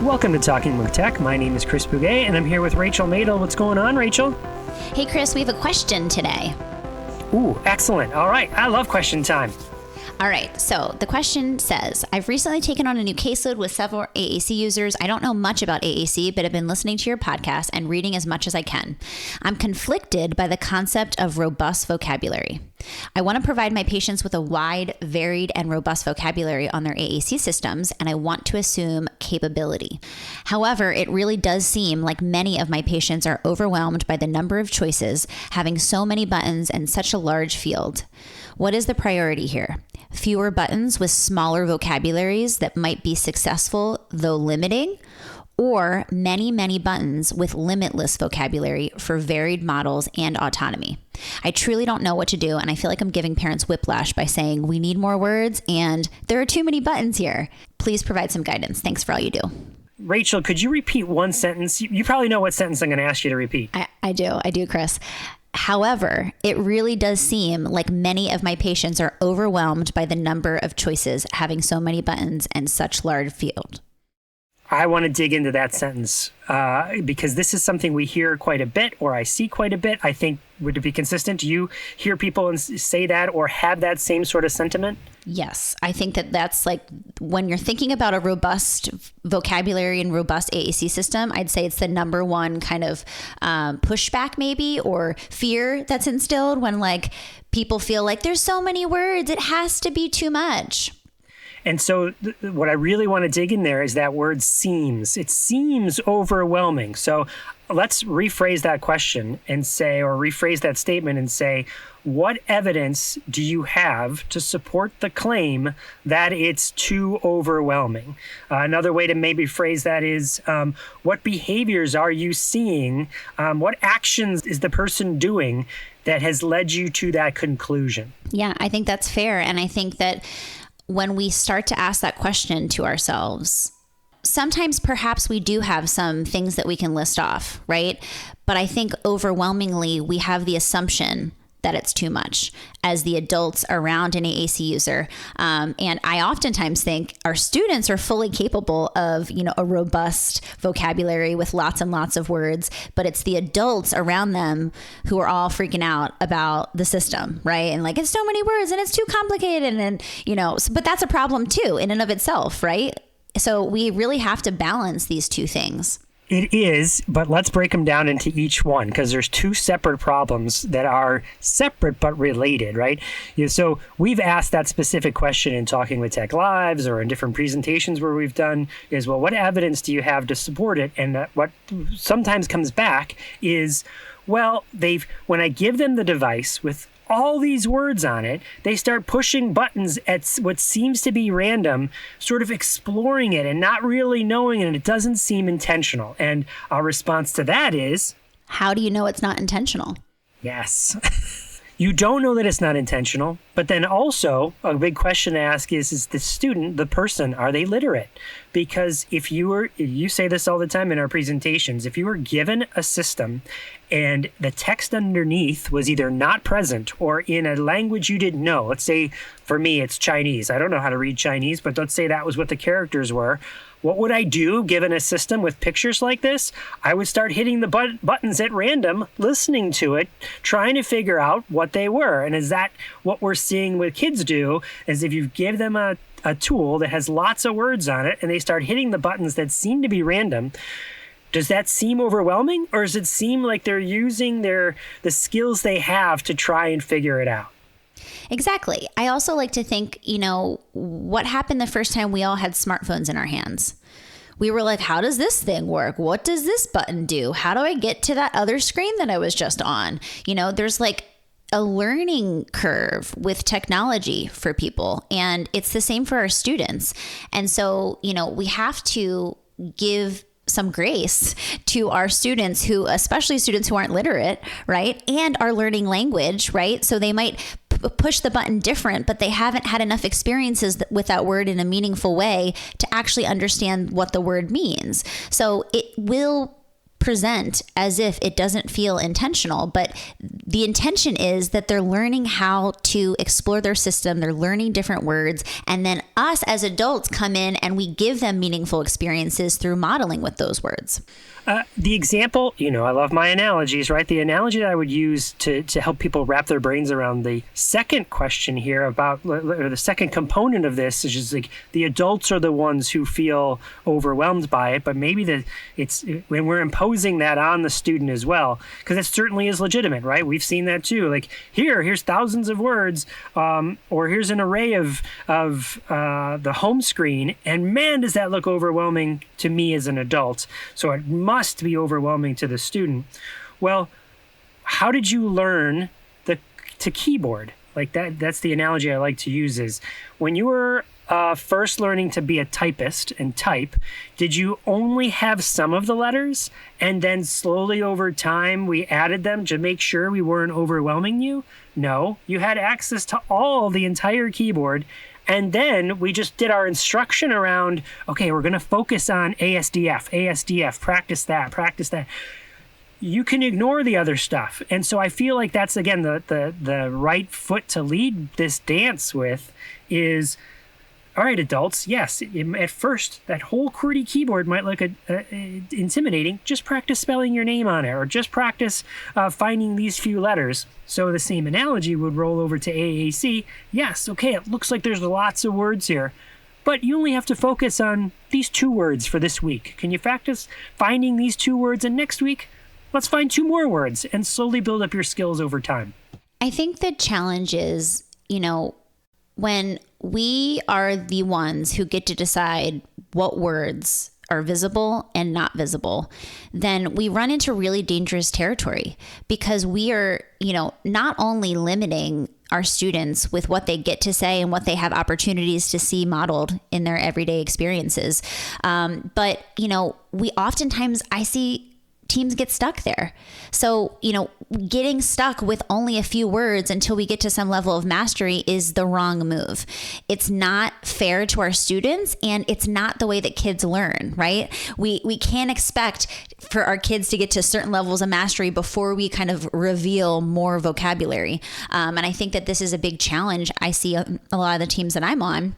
Welcome to Talking with Tech. My name is Chris Bouguet, and I'm here with Rachel Madel. What's going on, Rachel? Hey, Chris, we have a question today. Ooh, excellent. All right. I love question time. All right, so the question says, I've recently taken on a new caseload with several AAC users. I don't know much about AAC, but I've been listening to your podcast and reading as much as I can. I'm conflicted by the concept of robust vocabulary. I want to provide my patients with a wide, varied, and robust vocabulary on their AAC systems, and I want to assume capability. However, it really does seem like many of my patients are overwhelmed by the number of choices, having so many buttons and such a large field. What is the priority here? Fewer buttons with smaller vocabularies that might be successful, though limiting, or many, many buttons with limitless vocabulary for varied models and autonomy. I truly don't know what to do, and I feel like I'm giving parents whiplash by saying we need more words and there are too many buttons here. Please provide some guidance. Thanks for all you do. Rachel, could you repeat one sentence? You probably know what sentence I'm going to ask you to repeat. I do, Chris. However, it really does seem like many of my patients are overwhelmed by the number of choices, having so many buttons and such large field. I want to dig into that sentence because this is something we hear quite a bit, or I see quite a bit. I think, would it be consistent? Do you hear people say that or have that same sort of sentiment? Yes, I think that's like when you're thinking about a robust vocabulary and robust AAC system, I'd say it's the number one kind of pushback maybe or fear that's instilled when like people feel like there's so many words, it has to be too much. And so what I really want to dig in there is that word seems. It seems overwhelming. So let's rephrase that question and say, or rephrase that statement and say, what evidence do you have to support the claim that it's too overwhelming? Another way to maybe phrase that is, what behaviors are you seeing? What actions is the person doing that has led you to that conclusion? Yeah, I think that's fair. And I think that when we start to ask that question to ourselves, sometimes perhaps we do have some things that we can list off, right? But I think overwhelmingly we have the assumption that it's too much as the adults around an AAC user. And I oftentimes think our students are fully capable of, a robust vocabulary with lots and lots of words, but it's the adults around them who are all freaking out about the system, right? And like, it's so many words and it's too complicated. And, but that's a problem too, in and of itself, right? So we really have to balance these two things. It is, but let's break them down into each one because there's two separate problems that are separate but related, right? So we've asked that specific question in Talking with Tech Lives or in different presentations where we've done is, well, what evidence do you have to support it? And what sometimes comes back is, well, when I give them the device with all these words on it, they start pushing buttons at what seems to be random, sort of exploring it and not really knowing it, and it doesn't seem intentional. And our response to that is, how do you know it's not intentional? Yes. You don't know that it's not intentional, but then also a big question to ask is the student, the person, are they literate? Because if you say this all the time in our presentations, if you were given a system and the text underneath was either not present or in a language you didn't know, let's say for me it's Chinese. I don't know how to read Chinese, but let's say that was what the characters were. What would I do given a system with pictures like this? I would start hitting the buttons at random, listening to it, trying to figure out what they were. And is that what we're seeing with kids do? Is if you give them a tool that has lots of words on it and they start hitting the buttons that seem to be random, does that seem overwhelming? Or does it seem like they're using the skills they have to try and figure it out? Exactly. I also like to think, what happened the first time we all had smartphones in our hands? We were like, how does this thing work? What does this button do? How do I get to that other screen that I was just on? There's like a learning curve with technology for people, and it's the same for our students. And so, we have to give some grace to our students especially students who aren't literate, right? And are learning language, right? So they might push the button different, but they haven't had enough experiences with that word in a meaningful way to actually understand what the word means. So it will present as if it doesn't feel intentional, but the intention is that they're learning how to explore their system. They're learning different words. And then us as adults come in and we give them meaningful experiences through modeling with those words. The example, I love my analogies, right? The analogy that I would use to help people wrap their brains around the second question here about, or the second component of this, is just like the adults are the ones who feel overwhelmed by it, but maybe it's when we're imposing that on the student as well, because it certainly is legitimate, right? We've seen that too. Like here's thousands of words, or here's an array of the home screen, and man, does that look overwhelming to me as an adult. So it must be overwhelming to the student. Well, how did you learn to keyboard? Like that's the analogy I like to use is when you were first learning to be a typist and type, did you only have some of the letters and then slowly over time we added them to make sure we weren't overwhelming you? No, you had access to the entire keyboard. And then we just did our instruction around, okay, we're going to focus on ASDF, practice that. You can ignore the other stuff. And so I feel like that's, again, the right foot to lead this dance with is, all right, adults, yes, at first, that whole QWERTY keyboard might look intimidating. Just practice spelling your name on it, or just practice finding these few letters. So the same analogy would roll over to AAC. Yes, okay, it looks like there's lots of words here, but you only have to focus on these 2 words for this week. Can you practice finding these 2 words? And next week, let's find 2 more words and slowly build up your skills over time. I think the challenge is, when we are the ones who get to decide what words are visible and not visible, then we run into really dangerous territory, because we are, not only limiting our students with what they get to say and what they have opportunities to see modeled in their everyday experiences, but, we oftentimes, I see teams get stuck there. So, getting stuck with only a few words until we get to some level of mastery is the wrong move. It's not fair to our students, and it's not the way that kids learn, right? We can't expect for our kids to get to certain levels of mastery before we kind of reveal more vocabulary. And I think that this is a big challenge I see a lot of the teams that I'm on.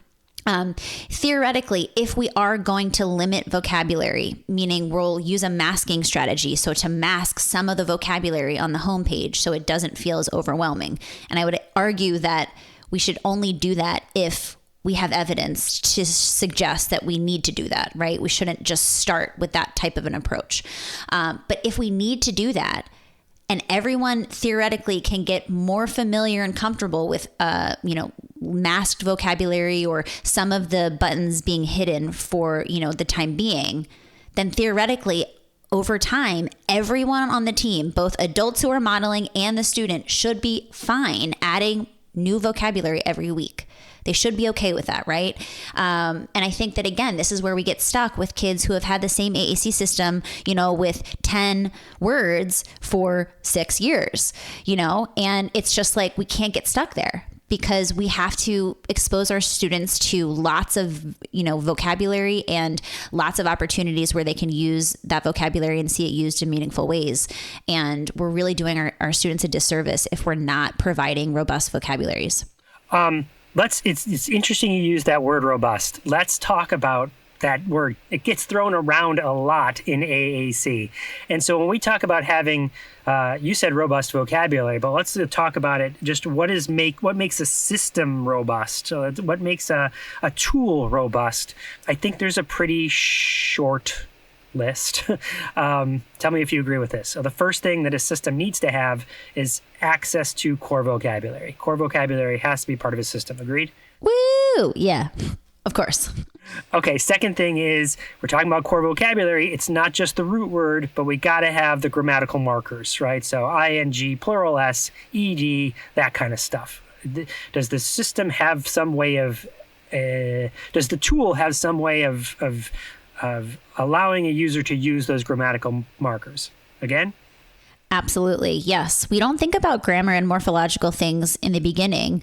Theoretically, if we are going to limit vocabulary, meaning we'll use a masking strategy, so to mask some of the vocabulary on the homepage so it doesn't feel as overwhelming. And I would argue that we should only do that if we have evidence to suggest that we need to do that, right? We shouldn't just start with that type of an approach. But if we need to do that, and everyone theoretically can get more familiar and comfortable with, masked vocabulary or some of the buttons being hidden for, the time being, then theoretically, over time, everyone on the team, both adults who are modeling and the student, should be fine adding new vocabulary every week. They should be okay with that, right? And I think that, again, this is where we get stuck with kids who have had the same AAC system, with 10 words for 6 years, and it's just like we can't get stuck there, because we have to expose our students to lots of, vocabulary and lots of opportunities where they can use that vocabulary and see it used in meaningful ways. And we're really doing our students a disservice if we're not providing robust vocabularies. It's interesting you use that word robust. Let's talk about that word. It gets thrown around a lot in AAC. And so when we talk about having, you said robust vocabulary, but let's talk about it. Just what makes a system robust? So what makes a tool robust? I think there's a pretty short list. Tell me if you agree with this. So the first thing that a system needs to have is access to core vocabulary. Core vocabulary has to be part of a system. Agreed? Woo! Yeah, of course. Okay, second thing is we're talking about core vocabulary. It's not just the root word, but we got to have the grammatical markers, right? So ing, plural s, ed, that kind of stuff. Does the system have some way of, does the tool have some way of allowing a user to use those grammatical markers? Again? Absolutely. Yes. We don't think about grammar and morphological things in the beginning,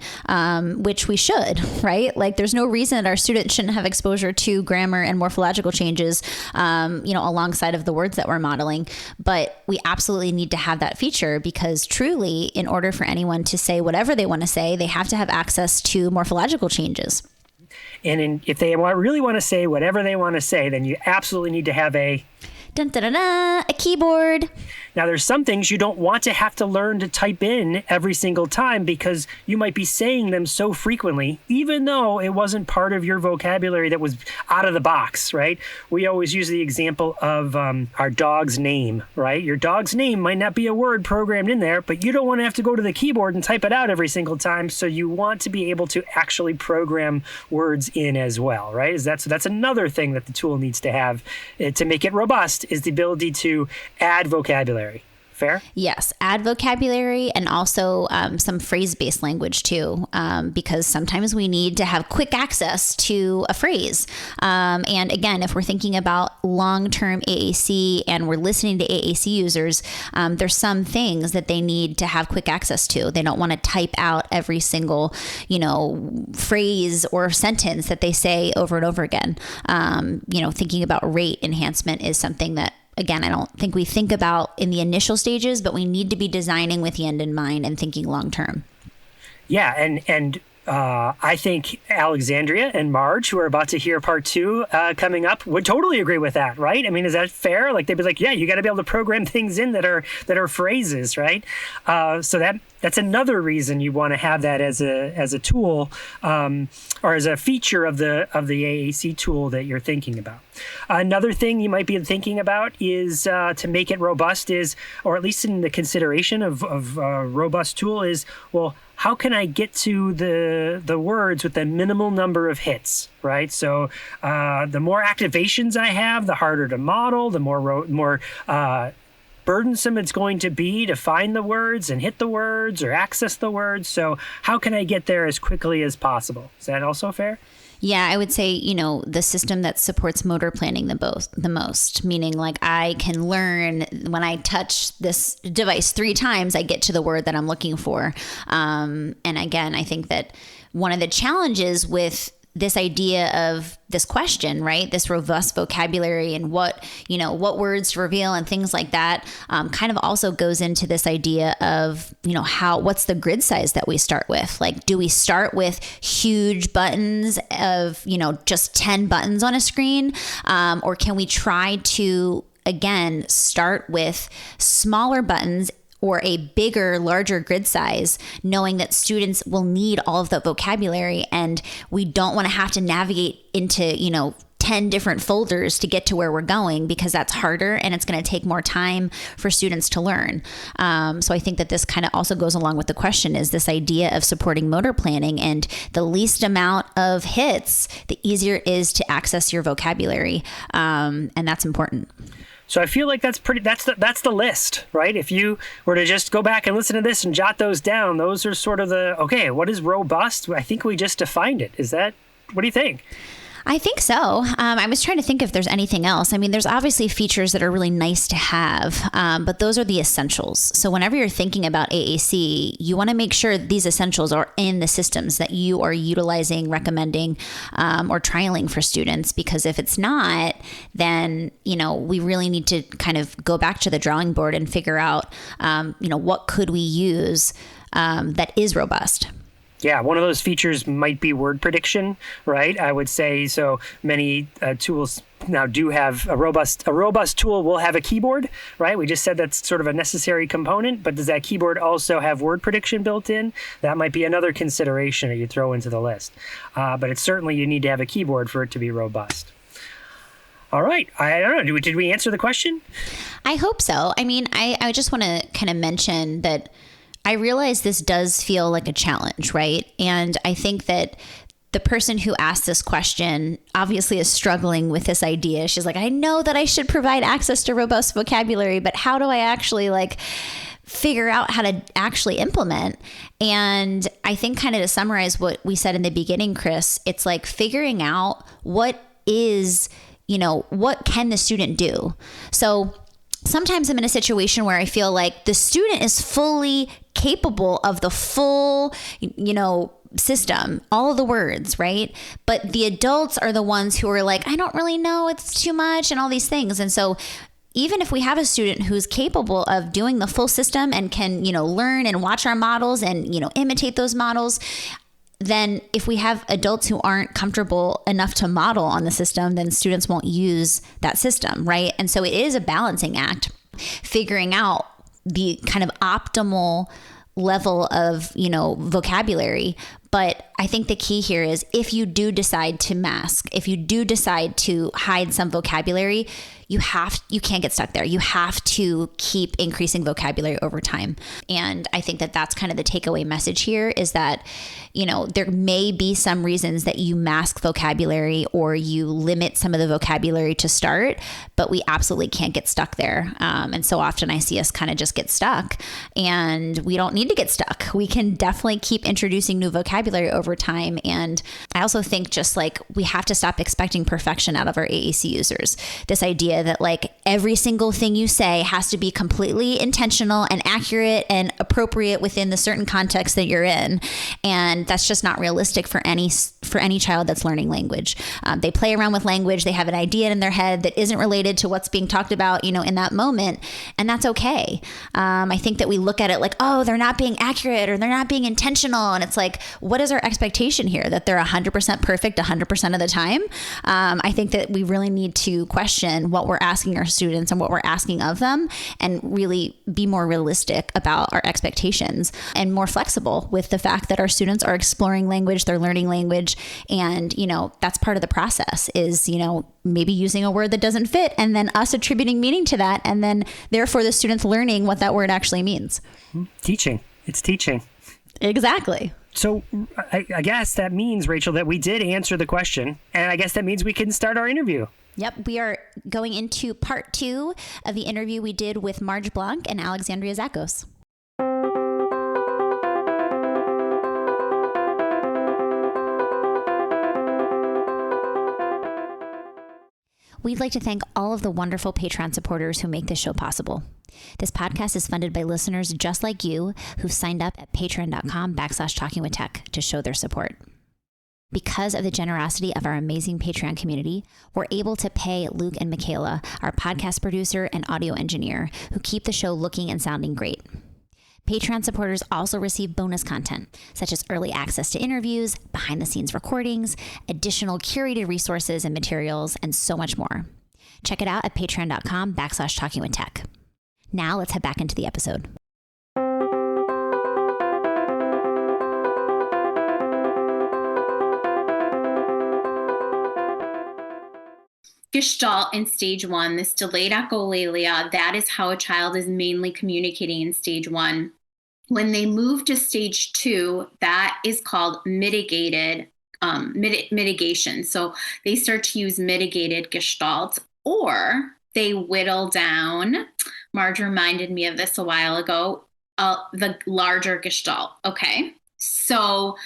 which we should, right? Like there's no reason that our students shouldn't have exposure to grammar and morphological changes, alongside of the words that we're modeling. But we absolutely need to have that feature because truly, in order for anyone to say whatever they want to say, they have to have access to morphological changes. And if they really want to say whatever they want to say, then you absolutely need to have a keyboard. Now, there's some things you don't want to have to learn to type in every single time because you might be saying them so frequently, even though it wasn't part of your vocabulary that was out of the box, right? We always use the example of our dog's name, right? Your dog's name might not be a word programmed in there, but you don't want to have to go to the keyboard and type it out every single time. So you want to be able to actually program words in as well, right? That's another thing that the tool needs to have to make it robust is the ability to add vocabulary. Fair? Yes. Add vocabulary and also some phrase-based language too, because sometimes we need to have quick access to a phrase. And again, if we're thinking about long-term AAC and we're listening to AAC users, there's some things that they need to have quick access to. They don't want to type out every single, phrase or sentence that they say over and over again. Thinking about rate enhancement is something that, again, I don't think we think about in the initial stages, but we need to be designing with the end in mind and thinking long term. Yeah, and I think Alexandria and Marge, who are about to hear part 2 coming up, would totally agree with that, right? I mean, is that fair? Like they'd be like, yeah, you got to be able to program things in that are phrases, right? So that's another reason you want to have that as a tool or as a feature of the AAC tool that you're thinking about. Another thing you might be thinking about is to make it robust or at least in the consideration of a robust tool is, well, how can I get to the words with the minimal number of hits, right? So the more activations I have, the harder to model, the more burdensome it's going to be to find the words and hit the words or access the words. So how can I get there as quickly as possible? Is that also fair? Yeah, I would say, the system that supports motor planning the most, meaning like I can learn when I touch this device 3 times, I get to the word that I'm looking for. And again, I think that one of the challenges with this idea of this question, right? This robust vocabulary and what words to reveal and things like that kind of also goes into this idea of, what's the grid size that we start with? Like, do we start with huge buttons of, just 10 buttons on a screen? Or can we try to, again, start with smaller buttons or a bigger, larger grid size, knowing that students will need all of the vocabulary and we don't want to have to navigate into, 10 different folders to get to where we're going because that's harder and it's going to take more time for students to learn. So I think that this kind of also goes along with the question is this idea of supporting motor planning, and the least amount of hits, the easier it is to access your vocabulary. And that's important. So I feel like that's the list, right? If you were to just go back and listen to this and jot those down, those are sort of what is robust? I think we just defined it. What do you think? I think so. I was trying to think if there's anything else. I mean, there's obviously features that are really nice to have, but those are the essentials. So whenever you're thinking about AAC, you want to make sure these essentials are in the systems that you are utilizing, recommending, or trialing for students. Because if it's not, then, we really need to kind of go back to the drawing board and figure out, what could we use that is robust. Yeah, one of those features might be word prediction, right? I would say so. Many tools now do have a robust tool will have a keyboard, right? We just said that's sort of a necessary component, but does that keyboard also have word prediction built in? That might be another consideration that you throw into the list. But it's certainly you need to have a keyboard for it to be robust. All right. I don't know. Did we answer the question? I hope so. I mean, I just want to kind of mention that I realize this does feel like a challenge, right? And I think that the person who asked this question obviously is struggling with this idea. She's like, I know that I should provide access to robust vocabulary, but how do I actually figure out how to actually implement? And I think kind of to summarize what we said in the beginning, Chris, it's like figuring out what can the student do? So sometimes I'm in a situation where I feel like the student is fully capable of the full, system, all of the words, right? But the adults are the ones who are like, I don't really know, it's too much and all these things. And so even if we have a student who's capable of doing the full system and can, learn and watch our models and, imitate those models, then if we have adults who aren't comfortable enough to model on the system, then students won't use that system, right? And so it is a balancing act, figuring out the kind of optimal level of, vocabulary. But I think the key here is if you do decide to mask, if you do decide to hide some vocabulary, you can't get stuck there. You have to keep increasing vocabulary over time. And I think that that's kind of the takeaway message here is that, there may be some reasons that you mask vocabulary or you limit some of the vocabulary to start, but we absolutely can't get stuck there. And so often I see us kind of just get stuck, and we don't need to get stuck. We can definitely keep introducing new vocabulary over time. And I also think just like we have to stop expecting perfection out of our AAC users. This idea that like every single thing you say has to be completely intentional and accurate and appropriate within the certain context that you're in. And that's just not realistic for any child that's learning language. They play around with language. They have an idea in their head that isn't related to what's being talked about, in that moment. And that's okay. I think that we look at it like, oh, they're not being accurate or they're not being intentional. And it's like, what is our expectation here? That they're 100% perfect 100% of the time? I think that we really need to question what we're asking our students and what we're asking of them, and really be more realistic about our expectations and more flexible with the fact that our students are exploring language, they're learning language. And, that's part of the process is, maybe using a word that doesn't fit and then us attributing meaning to that. And then therefore the students learning what that word actually means. Teaching. It's teaching. Exactly. So I guess that means, Rachel, that we did answer the question. And I guess that means we can start our interview. Yep. We are going into part 2 of the interview we did with Marge Blanc and Alexandria Zachos. We'd like to thank all of the wonderful Patreon supporters who make this show possible. This podcast is funded by listeners just like you who've signed up at patreon.com/talkingwithtech to show their support. Because of the generosity of our amazing Patreon community, we're able to pay Luke and Michaela, our podcast producer and audio engineer, who keep the show looking and sounding great. Patreon supporters also receive bonus content, such as early access to interviews, behind-the-scenes recordings, additional curated resources and materials, and so much more. Check it out at patreon.com/talkingwithtech. Now let's head back into the episode. Gestalt in stage 1, this delayed echolalia, that is how a child is mainly communicating in stage 1. When they move to stage 2, that is called mitigation. So they start to use mitigated Gestalt, or they whittle down. Marge reminded me of this a while ago, the larger Gestalt. Okay. So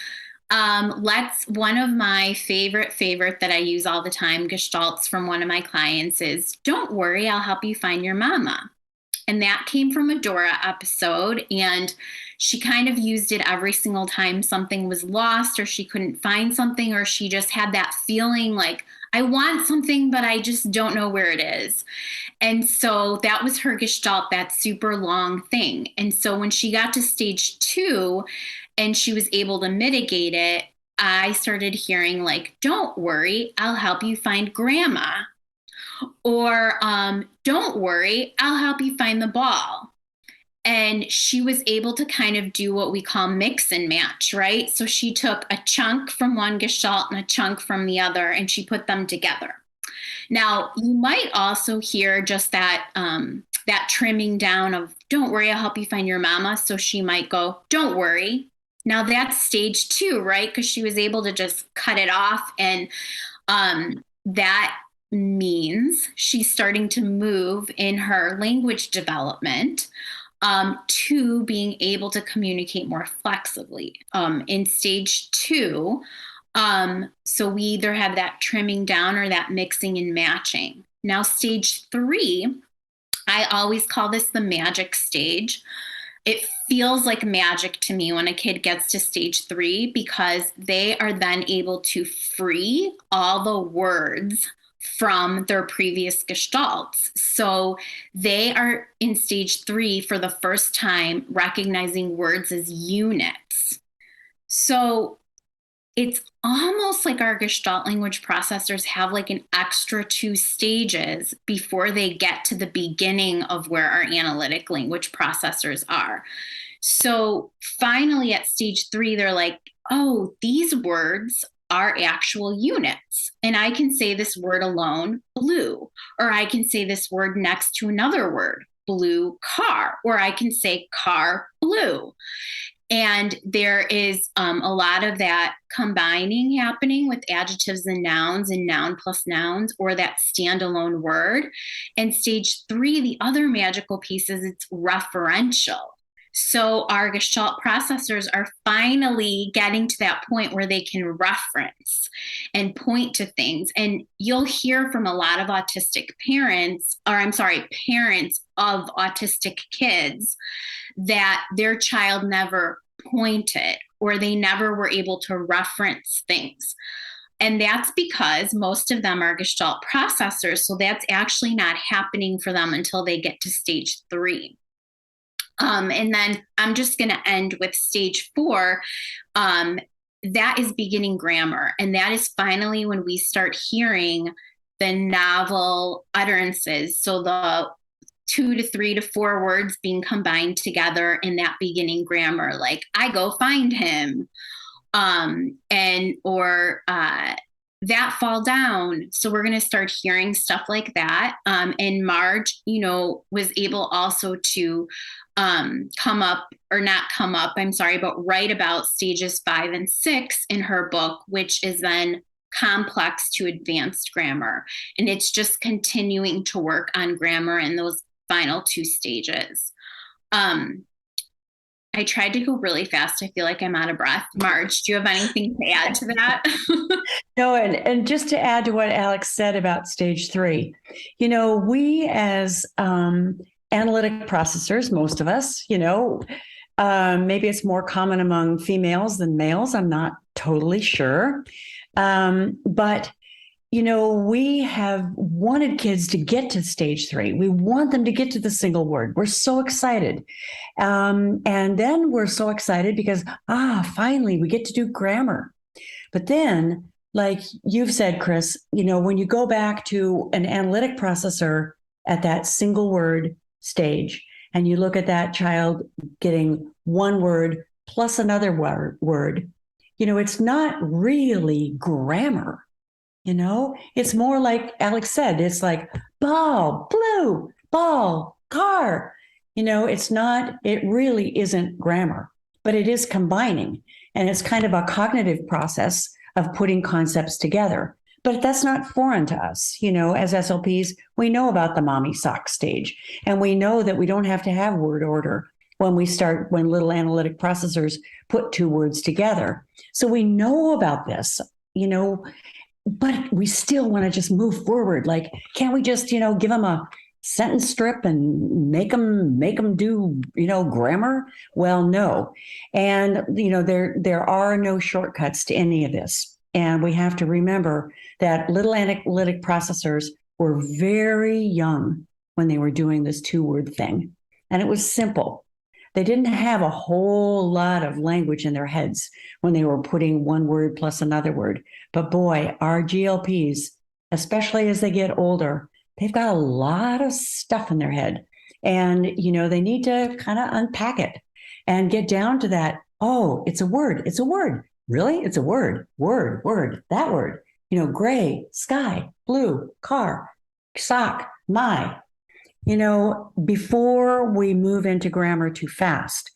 one of my favorite that I use all the time, Gestalts from one of my clients, is don't worry, I'll help you find your mama. And that came from a Dora episode, and she kind of used it every single time something was lost or she couldn't find something, or she just had that feeling like, I want something, but I just don't know where it is. And so that was her Gestalt, that super long thing. And so when she got to stage 2 and she was able to mitigate it, I started hearing like, don't worry, I'll help you find grandma. Or don't worry, I'll help you find the ball. And she was able to kind of do what we call mix and match, right? So she took a chunk from one Gestalt and a chunk from the other, and she put them together. Now, you might also hear just that that trimming down of, don't worry, I'll help you find your mama. So she might go, don't worry. Now that's stage 2, right? Because she was able to just cut it off. And that means she's starting to move in her language development to being able to communicate more flexibly. In stage 2, so we either have that trimming down or that mixing and matching. Now, stage 3, I always call this the magic stage. It feels like magic to me when a kid gets to stage 3 because they are then able to free all the words from their previous gestalts. So they are in stage 3 for the first time recognizing words as units. So it's almost like our Gestalt language processors have like an extra 2 stages before they get to the beginning of where our analytic language processors are. So finally at stage 3, they're like, oh, these words are actual units. And I can say this word alone, blue, or I can say this word next to another word, blue car, or I can say car blue. And there is a lot of that combining happening with adjectives and noun plus nouns, or that standalone word. And stage 3, the other magical piece is it's referential. So our Gestalt processors are finally getting to that point where they can reference and point to things. And you'll hear from a lot of autistic parents, parents of autistic kids, that their child never pointed or they never were able to reference things. And that's because most of them are Gestalt processors. So that's actually not happening for them until they get to stage 3. And then I'm just going to end with stage 4. That is beginning grammar. And that is finally when we start hearing the novel utterances. So the 2 to 3 to 4 words being combined together in that beginning grammar, like I go find him, that fall down. So we're going to start hearing stuff like that. And Marge, was able also to write about stages 5 and 6 in her book, which is then complex to advanced grammar. And it's just continuing to work on grammar in those final 2 stages. I tried to go really fast. I feel like I'm out of breath. Marge, do you have anything to add to that? No, and just to add to what Alex said about stage 3, we as analytic processors, most of us, maybe it's more common among females than males. I'm not totally sure. But we have wanted kids to get to stage 3. We want them to get to the single word. We're so excited. And then we're so excited because, finally, we get to do grammar. But then, like you've said, Chris, when you go back to an analytic processor at that single word stage, and you look at that child getting one word plus another word, it's not really grammar. It's more like Alex said, it's like ball, blue, ball, car. It really isn't grammar, but it is combining. And it's kind of a cognitive process of putting concepts together. But that's not foreign to us. As SLPs, we know about the mommy sock stage. And we know that we don't have to have word order when little analytic processors put 2 words together. So we know about this, but we still want to just move forward. Like, can't we just, give them a sentence strip and make them do, grammar? Well, no. And, there are no shortcuts to any of this. And we have to remember that little analytic processors were very young when they were doing this 2-word thing. And it was simple. They didn't have a whole lot of language in their heads when they were putting one word plus another word. But boy, our GLPs, especially as they get older, they've got a lot of stuff in their head. And, they need to kind of unpack it and get down to that. Oh, it's a word. It's a word. Really? It's a word, that word, gray, sky, blue, car, sock, my. Before we move into grammar too fast.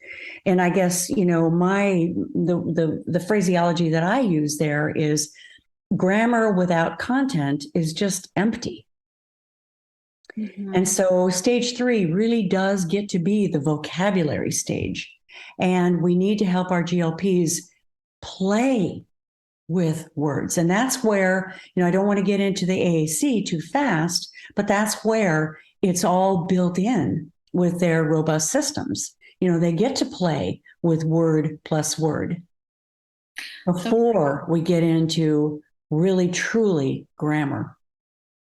And I guess, the phraseology that I use there is grammar without content is just empty. Mm-hmm. And so stage 3 really does get to be the vocabulary stage. And we need to help our GLPs play with words. And that's where, I don't want to get into the AAC too fast, but that's where it's all built in with their robust systems. They get to play with word plus word before we get into really, truly grammar.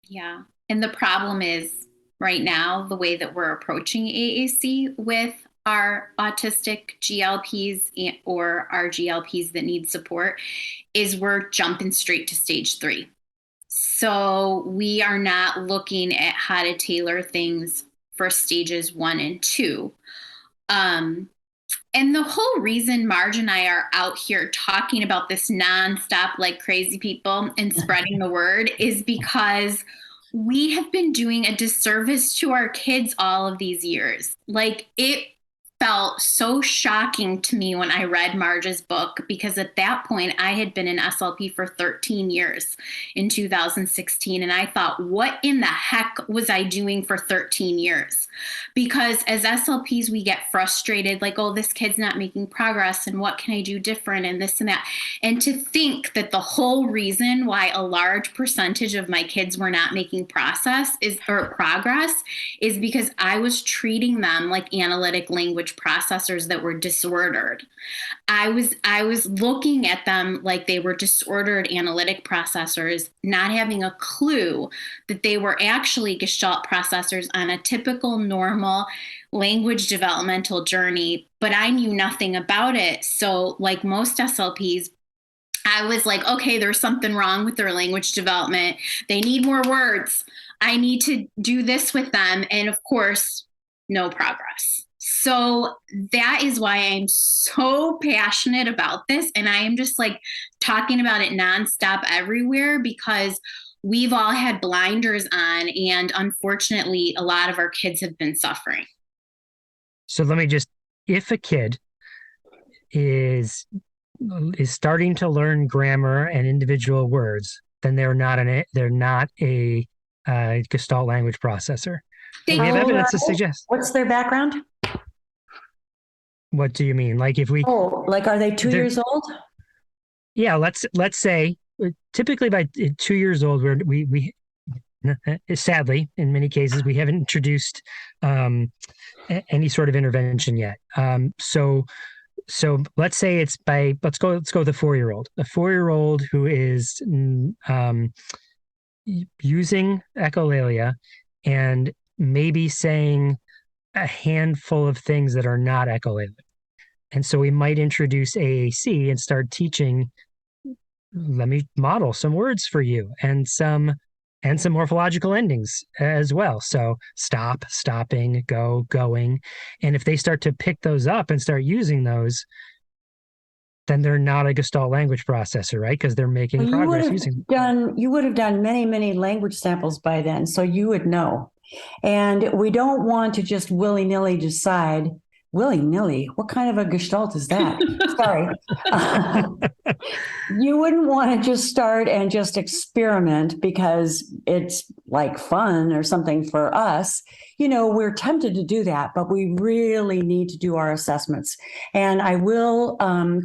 Yeah. And the problem is right now, the way that we're approaching AAC with our autistic GLPs or our GLPs that need support is we're jumping straight to stage 3. So we are not looking at how to tailor things for stages 1 and 2. And the whole reason Marge and I are out here talking about this nonstop like crazy people and spreading the word is because we have been doing a disservice to our kids all of these years. Like, it felt so shocking to me when I read Marge's book, because at that point I had been an SLP for 13 years in 2016. And I thought, what in the heck was I doing for 13 years? Because as SLPs, we get frustrated, like, oh, this kid's not making progress and what can I do different and this and that. And to think that the whole reason why a large percentage of my kids were not making progress is because I was treating them like analytic language processors that were disordered. I was looking at them like they were disordered analytic processors, not having a clue that they were actually Gestalt processors on a typical normal language developmental journey, but I knew nothing about it. So like most SLPs, I was like, okay, there's something wrong with their language development. They need more words. I need to do this with them. And of course, no progress. So that is why I'm so passionate about this. And I am just like talking about it nonstop everywhere, because we've all had blinders on. And unfortunately, a lot of our kids have been suffering. So let me just, if a kid is starting to learn grammar and individual words, then they're not a Gestalt language processor. We have evidence to suggest. What's their background? What do you mean? Like if we? Oh, like are they 2 years old? Yeah, let's say typically by 2 years old, we sadly in many cases we haven't introduced any sort of intervention yet. So let's say let's go with a 4-year-old. A 4-year-old who is using echolalia and maybe saying a handful of things that are not echolalia. And so we might introduce AAC and start teaching, let me model some words for you and some morphological endings as well. So stop, stopping, go, going. And if they start to pick those up and start using those, then they're not a Gestalt language processor, right? Because they're making progress using them. You would have done many, many language samples by then, so you would know. And we don't want to just willy-nilly decide, willy-nilly, what kind of a Gestalt is that? Sorry. You wouldn't want to just start and just experiment because it's like fun or something for us. We're tempted to do that, but we really need to do our assessments. And I will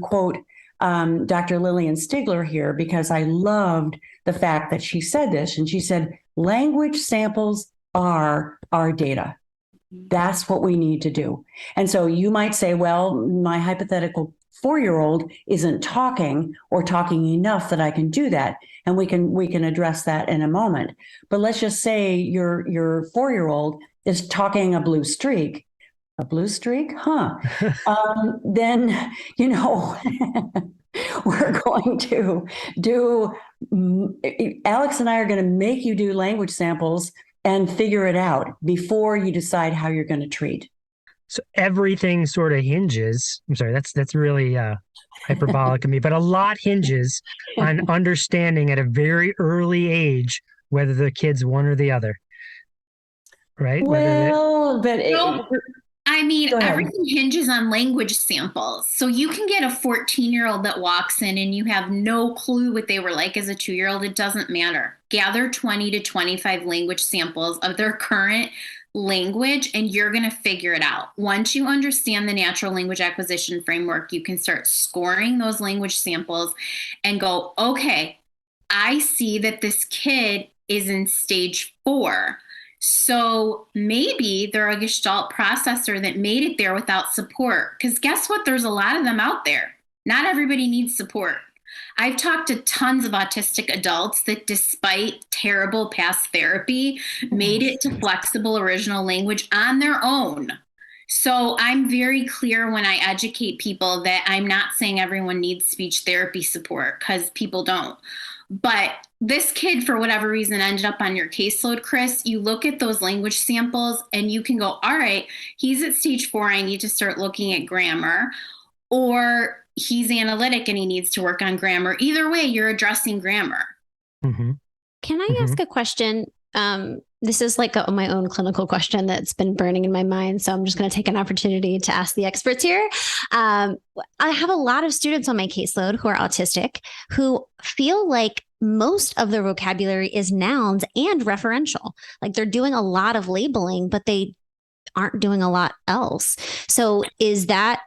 quote Dr. Lillian Stigler here, because I loved the fact that she said this. And she said, language samples are our data. That's what we need to do. And so you might say, well, my hypothetical 4-year-old isn't talking or talking enough that I can do that. And we can address that in a moment. But let's just say your 4-year-old is talking a blue streak. A blue streak? Huh. Then, we're going to do, Alex and I are going to make you do language samples and figure it out before you decide how you're going to treat. So everything sort of hinges. I'm sorry, that's really hyperbolic of me, but a lot hinges on understanding at a very early age whether the kid's one or the other, right? Well, everything hinges on language samples. So you can get a 14-year-old that walks in and you have no clue what they were like as a 2-year-old. It doesn't matter. Gather 20 to 25 language samples of their current language and you're going to figure it out. Once you understand the natural language acquisition framework, you can start scoring those language samples and go, okay, I see that this kid is in stage 4. So maybe they're a Gestalt processor that made it there without support. Because guess what? There's a lot of them out there. Not everybody needs support. I've talked to tons of autistic adults that, despite terrible past therapy, made it to flexible original language on their own. So I'm very clear when I educate people that I'm not saying everyone needs speech therapy support, because people don't. But this kid, for whatever reason, ended up on your caseload, Chris. You look at those language samples and you can go, all right, he's at stage 4. I need to start looking at grammar. Or he's analytic and he needs to work on grammar. Either way, you're addressing grammar. Mm-hmm. Can I ask a question? This is like my own clinical question that's been burning in my mind. So I'm just going to take an opportunity to ask the experts here. I have a lot of students on my caseload who are autistic who feel like most of their vocabulary is nouns and referential. Like they're doing a lot of labeling, but they aren't doing a lot else. So does that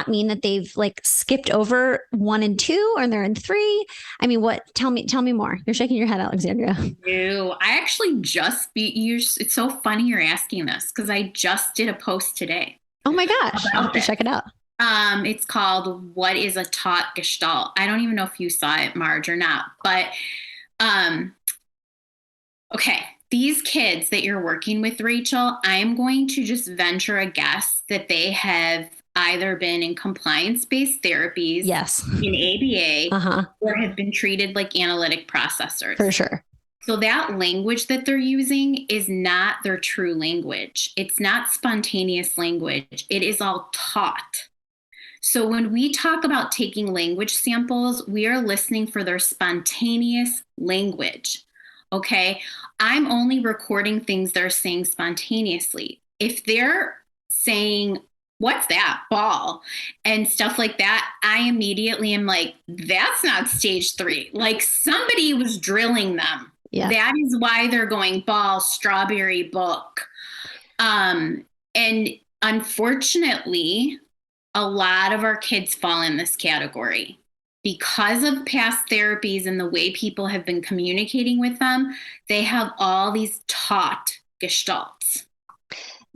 mean that they've like skipped over 1 and 2 or they're in 3? I mean, tell me more. You're shaking your head, Alexandria. No, I actually just it's so funny you're asking this, because I just did a post today. Oh my gosh. I'll have to check it out. It's called What is a Taught Gestalt? I don't even know if you saw it, Marge, or not, but okay. These kids that you're working with, Rachel, I'm going to just venture a guess that they have either been in compliance-based therapies, yes, in ABA, or have been treated like analytic processors. For sure. So that language that they're using is not their true language. It's not spontaneous language. It is all taught. So when we talk about taking language samples, we are listening for their spontaneous language. Okay, I'm only recording things they're saying spontaneously. If they're saying, what's that, ball, and stuff like that, I immediately am like, that's not stage 3. Like somebody was drilling them. Yeah. That is why they're going ball, strawberry, book. And unfortunately, a lot of our kids fall in this category. Because of past therapies and the way people have been communicating with them, they have all these taught gestalts.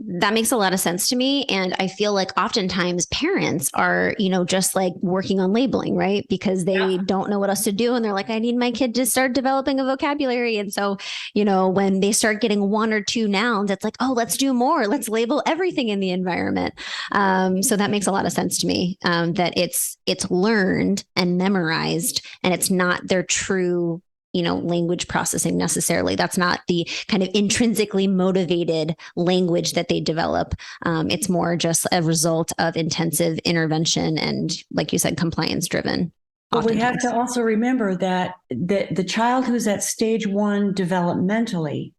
That makes a lot of sense to me. And I feel like oftentimes parents are, just like working on labeling, right? Because they don't know what else to do. And they're like, I need my kid to start developing a vocabulary. And so, when they start getting 1 or 2 nouns, it's like, oh, let's do more. Let's label everything in the environment. So that makes a lot of sense to me, that it's learned and memorized, and it's not their true language processing necessarily. That's not the kind of intrinsically motivated language that they develop. It's more just a result of intensive intervention and, like you said, compliance driven. But we have to also remember that the child who's at stage 1 developmentally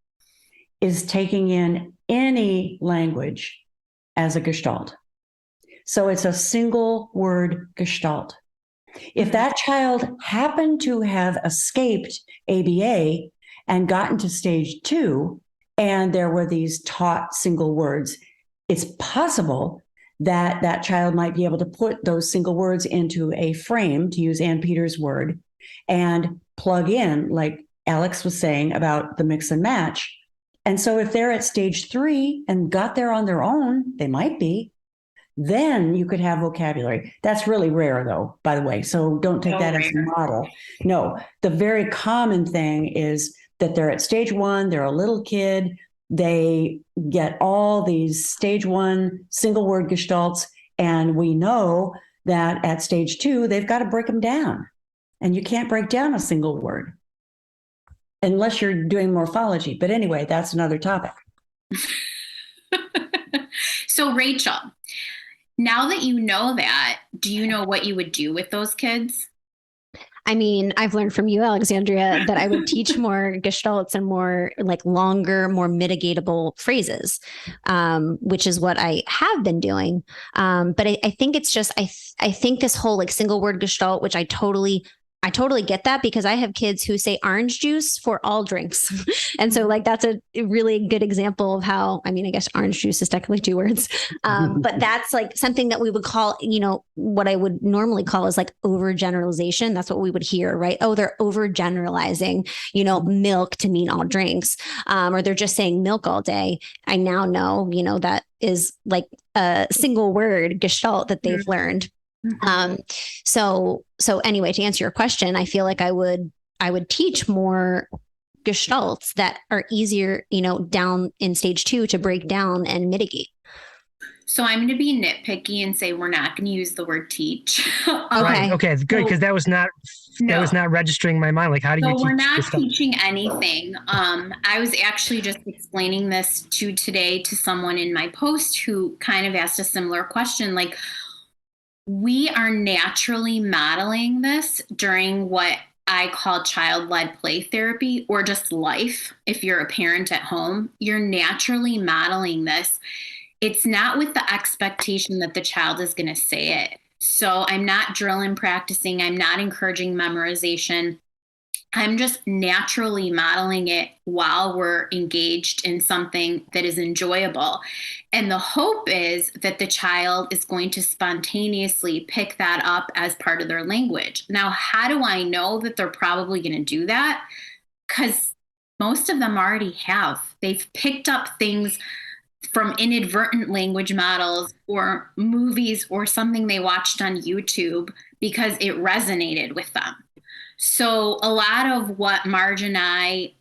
is taking in any language as a gestalt. So it's a single word gestalt. If that child happened to have escaped ABA and gotten to stage 2, and there were these taught single words, it's possible that that child might be able to put those single words into a frame, to use Ann Peters' word, and plug in, like Alex was saying about the mix and match. And so if they're at stage 3 and got there on their own, they might be. Then you could have vocabulary. That's really rare, though, by the way. So don't take that as a model. No, the very common thing is that they're at stage 1, they're a little kid, they get all these stage 1 single word gestalts, and we know that at stage 2, they've got to break them down. And you can't break down a single word unless you're doing morphology. But anyway, that's another topic. So, Rachel, now that you know that, do you know what you would do with those kids? I mean, I've learned from you, Alexandria, that I would teach more gestalts and more like longer, more mitigatable phrases, which is what I have been doing. But I think it's just, I think this whole like single word gestalt, which I totally I totally get that because I have kids who say orange juice for all drinks. And so like, that's a really good example of how, I mean, I guess orange juice is technically 2 words. But that's like something that we would call, what I would normally call is like overgeneralization. That's what we would hear, right? Oh, they're overgeneralizing, milk to mean all drinks, or they're just saying milk all day. I now know, that is like a single word gestalt that they've learned. So anyway, to answer your question, I feel like I would teach more gestalts that are easier, down in stage 2 to break down and mitigate. So I'm going to be nitpicky and say we're not going to use the word teach. Right. Okay. Good. Because that was not registering in my mind. Like, how do you teach? So we're not teaching anything. I was actually just explaining this today to someone in my post who kind of asked a similar question. Like, we are naturally modeling this during what I call child-led play therapy, or just life. If you're a parent at home, you're naturally modeling this. It's not with the expectation that the child is going to say it. So I'm not drill and practicing. I'm not encouraging memorization. I'm just naturally modeling it while we're engaged in something that is enjoyable. And the hope is that the child is going to spontaneously pick that up as part of their language. Now, how do I know that they're probably going to do that? Because most of them already have. They've picked up things from inadvertent language models or movies or something they watched on YouTube because it resonated with them. So a lot of what Marge and I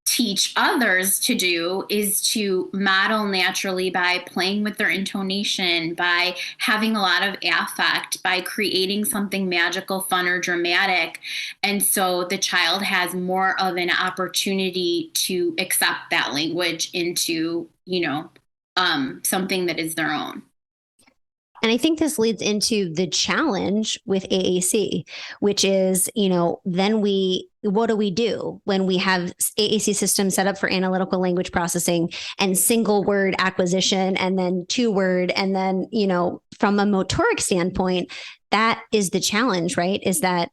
teach others to do is to model naturally by playing with their intonation, by having a lot of affect, by creating something magical, fun, or dramatic. And so the child has more of an opportunity to accept that language into, something that is their own. And I think this leads into the challenge with AAC, which is, then what do we do when we have AAC systems set up for analytical language processing and single word acquisition and then 2 word. And then, from a motoric standpoint, that is the challenge, right? Is that,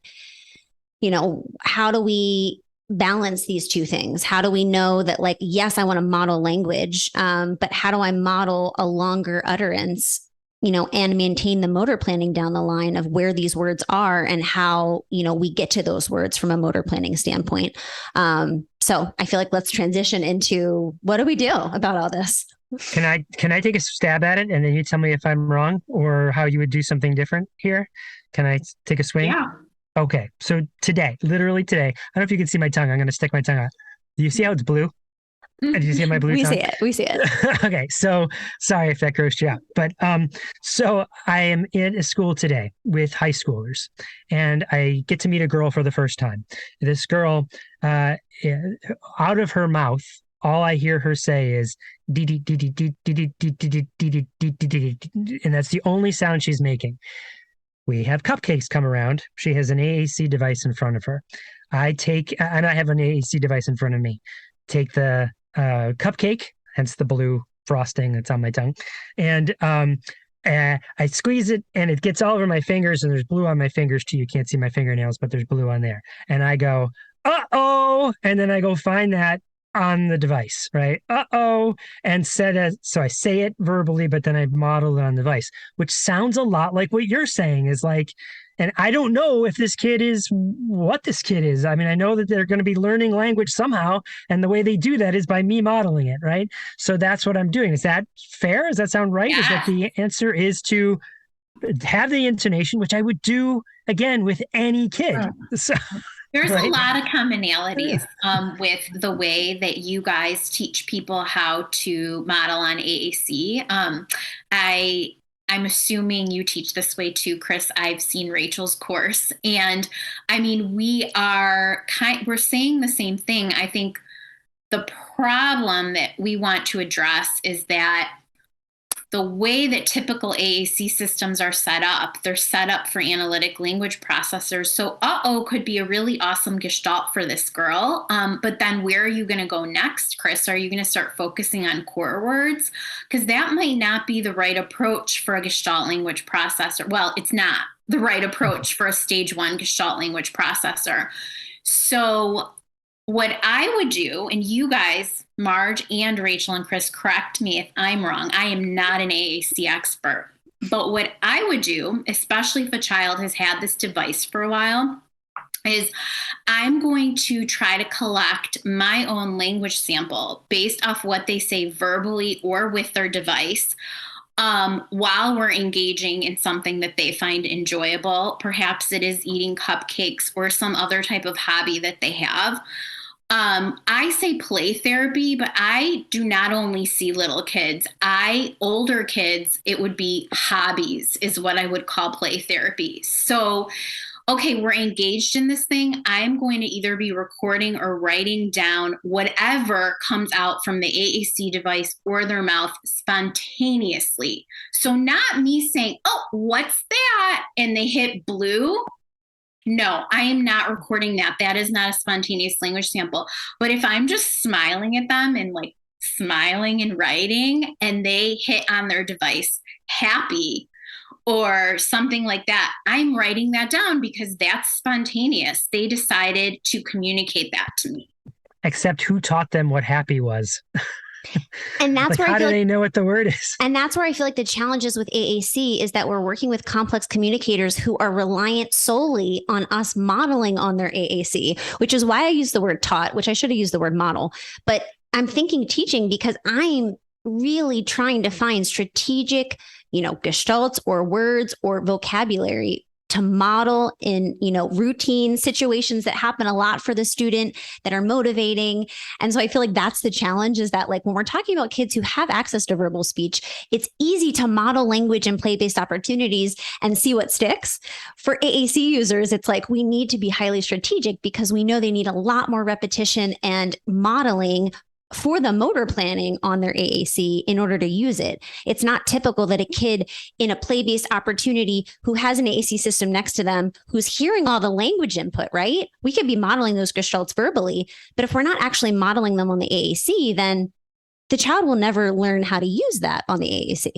how do we balance these 2 things? How do we know that, like, yes, I want to model language, but how do I model a longer utterance, and maintain the motor planning down the line of where these words are and how, we get to those words from a motor planning standpoint. So I feel like let's transition into what do we do about all this? Can I take a stab at it and then you tell me if I'm wrong or how you would do something different here? Can I take a swing? Yeah. Okay. So literally today, I don't know if you can see my tongue. I'm going to stick my tongue out. Do you see how it's blue? Did you see my blue tongue? We see it. Okay. So sorry if that grossed you out, but so I am in a school today with high schoolers and I get to meet a girl for the first time. This girl, out of her mouth, all I hear her say is and that's the only sound she's making. We have cupcakes come around. She has an AAC device in front of her. I have an AAC device in front of me. Take the cupcake, hence the blue frosting that's on my tongue, and I squeeze it and it gets all over my fingers and there's blue on my fingers too. You can't see my fingernails, but there's blue on there. And I go, uh-oh, and then I go find that on the device, right? Uh-oh, and so I say it verbally, but then I model it on the device, which sounds a lot like what you're saying is like, and I don't know if this kid is what this kid is. I mean, I know that they're going to be learning language somehow, and the way they do that is by me modeling it, right? So that's what I'm doing. Is that fair? Does that sound right? Yeah. Is that the answer is to have the intonation, which I would do, again, with any kid. So, there's a lot of commonalities with the way that you guys teach people how to model on AAC. I'm assuming you teach this way too, Chris. I've seen Rachel's course. And I mean, we're saying the same thing. I think the problem that we want to address is that the way that typical AAC systems are set up, they're set up for analytic language processors. So could be a really awesome gestalt for this girl. But then where are you going to go next, Chris? Are you going to start focusing on core words? Because that might not be the right approach for a gestalt language processor. Well, it's not. the right approach for a stage 1 Gestalt language processor. So what I would do, and you guys, Marge and Rachel and Chris, correct me if I'm wrong. I am not an AAC expert. But what I would do, especially if a child has had this device for a while, is I'm going to try to collect my own language sample based off what they say verbally or with their device, while we're engaging in something that they find enjoyable. Perhaps it is eating cupcakes or some other type of hobby that they have. I say play therapy, but I do not only see little kids. Older kids, it would be hobbies is what I would call play therapy. So, okay, we're engaged in this thing. I'm going to either be recording or writing down whatever comes out from the AAC device or their mouth spontaneously. So not me saying, oh, what's that? And they hit blue. No, I am not recording that. That is not a spontaneous language sample. But if I'm just smiling at them and like smiling and writing, and they hit on their device happy or something like that, I'm writing that down because that's spontaneous. They decided to communicate that to me. Except who taught them what happy was? And that's like, where how I do feel they know what the word is? And that's where I feel like the challenges with AAC is that we're working with complex communicators who are reliant solely on us modeling on their AAC, which is why I use the word taught, which I should have used the word model. But I'm thinking teaching because I'm really trying to find strategic, gestalts or words or vocabulary to model in, routine situations that happen a lot for the student that are motivating. And so I feel like that's the challenge, is that like when we're talking about kids who have access to verbal speech, it's easy to model language and play-based opportunities and see what sticks. For AAC users, it's like we need to be highly strategic because we know they need a lot more repetition and modeling for the motor planning on their AAC in order to use it. It's not typical that a kid in a play-based opportunity who has an AAC system next to them, who's hearing all the language input, right? We could be modeling those gestalts verbally, but if we're not actually modeling them on the AAC, then the child will never learn how to use that on the AAC.